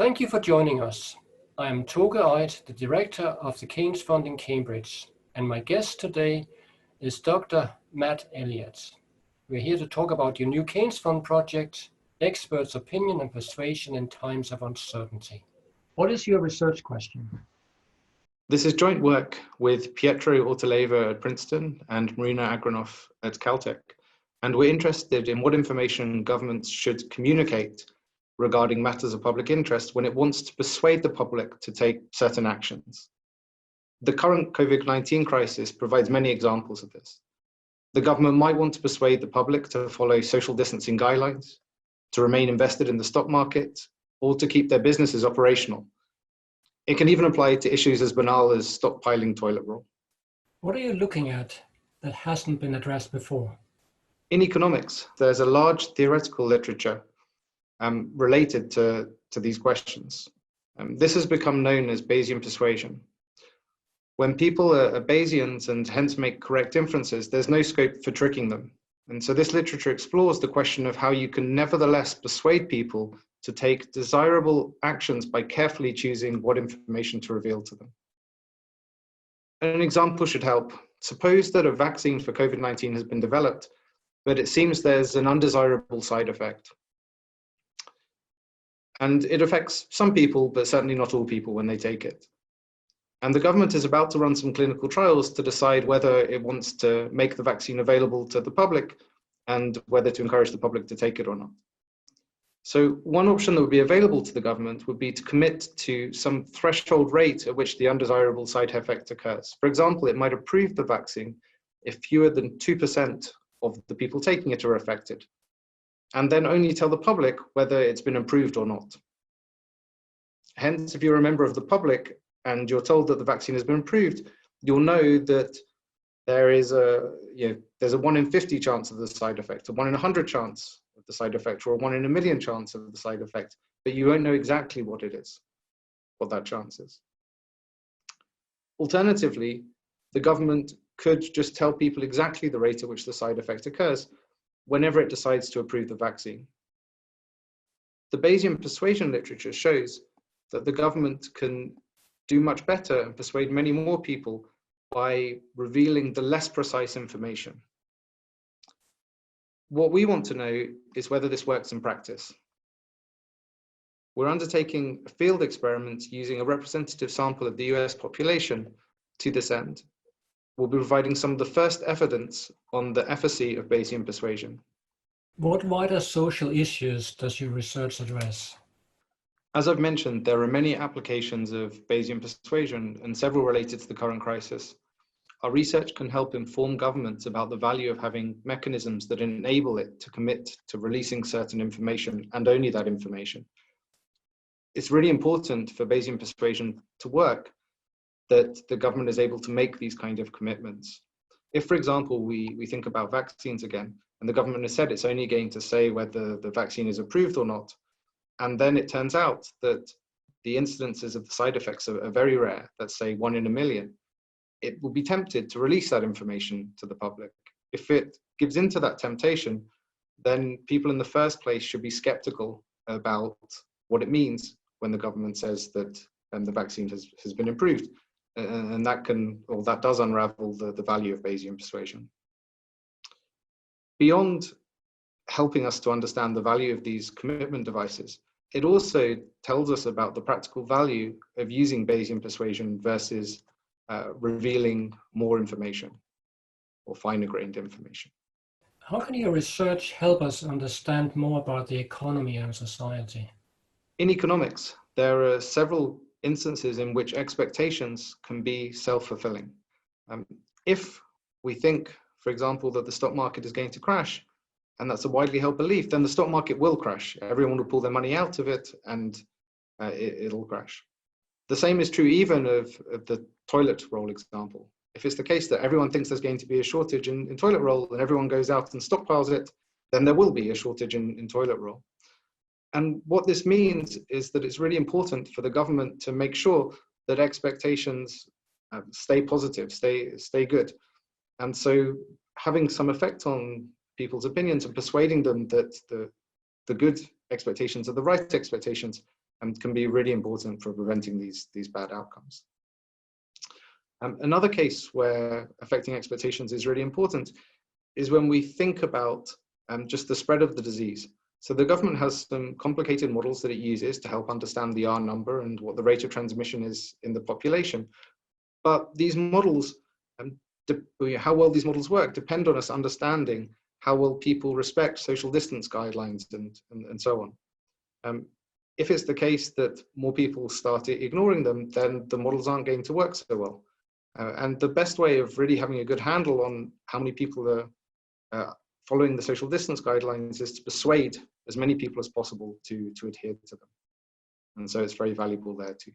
Thank you for joining us. I am Toge Eid, the director of the Keynes Fund in Cambridge, and my guest today is Dr. Matt Elliott. We're here to talk about your new Keynes Fund project, Experts' Opinion and Persuasion in Times of Uncertainty. What is your research question? This is joint work with Pietro Ortoleva at Princeton and Marina Agronoff at Caltech, and we're interested in what information governments should communicate regarding matters of public interest when it wants to persuade the public to take certain actions. The current COVID-19 crisis provides many examples of this. The government might want to persuade the public to follow social distancing guidelines, to remain invested in the stock market, or to keep their businesses operational. It can even apply to issues as banal as stockpiling toilet roll. What are you looking at that hasn't been addressed before? In economics, there's a large theoretical literature related to these questions. This has become known as Bayesian persuasion. When people are Bayesians and hence make correct inferences, there's no scope for tricking them. And so this literature explores the question of how you can nevertheless persuade people to take desirable actions by carefully choosing what information to reveal to them. An example should help. Suppose that a vaccine for COVID-19 has been developed, but it seems there's an undesirable side effect. And it affects some people, but certainly not all people when they take it. And the government is about to run some clinical trials to decide whether it wants to make the vaccine available to the public and whether to encourage the public to take it or not. So one option that would be available to the government would be to commit to some threshold rate at which the undesirable side effect occurs. For example, it might approve the vaccine if fewer than 2% of the people taking it are affected, and then only tell the public whether it's been approved or not. Hence, if you're a member of the public and you're told that the vaccine has been approved, you'll know that there's a 1 in 50 chance of the side effect, a 1 in 100 chance of the side effect, or a 1 in a million chance of the side effect, but you won't know exactly what it is, what that chance is. Alternatively, the government could just tell people exactly the rate at which the side effect occurs whenever it decides to approve the vaccine. The Bayesian persuasion literature shows that the government can do much better and persuade many more people by revealing the less precise information. What we want to know is whether this works in practice. We're undertaking a field experiment using a representative sample of the US population to this end. We'll be providing some of the first evidence on the efficacy of Bayesian persuasion. What wider social issues does your research address? As I've mentioned, there are many applications of Bayesian persuasion and several related to the current crisis. Our research can help inform governments about the value of having mechanisms that enable it to commit to releasing certain information and only that information. It's really important for Bayesian persuasion to work that the government is able to make these kind of commitments. If, for example, we think about vaccines again, and the government has said it's only going to say whether the vaccine is approved or not, and then it turns out that the incidences of the side effects are very rare, let's say 1 in a million, it will be tempted to release that information to the public. If it gives into that temptation, then people in the first place should be skeptical about what it means when the government says that the vaccine has been approved. And that does unravel the value of Bayesian persuasion. Beyond helping us to understand the value of these commitment devices, it also tells us about the practical value of using Bayesian persuasion versus revealing more information or finer-grained information. How can your research help us understand more about the economy and society? In economics, there are several instances in which expectations can be self-fulfilling. If we think, for example, that the stock market is going to crash, and that's a widely held belief, then the stock market will crash. Everyone will pull their money out of it and it'll crash. The same is true even of the toilet roll example. If it's the case that everyone thinks there's going to be a shortage in toilet roll and everyone goes out and stockpiles it, then there will be a shortage in toilet roll. And what this means is that it's really important for the government to make sure that expectations stay positive, stay good. And so having some effect on people's opinions and persuading them that the good expectations are the right expectations and can be really important for preventing these bad outcomes. Another case where affecting expectations is really important is when we think about just the spread of the disease. So the government has some complicated models that it uses to help understand the R number and what the rate of transmission is in the population. But these models, how well these models work, depend on us understanding how well people respect social distance guidelines and so on. If it's the case that more people start ignoring them, then the models aren't going to work so well. And the best way of really having a good handle on how many people are following the social distance guidelines is to persuade as many people as possible to adhere to them. And so it's very valuable there too.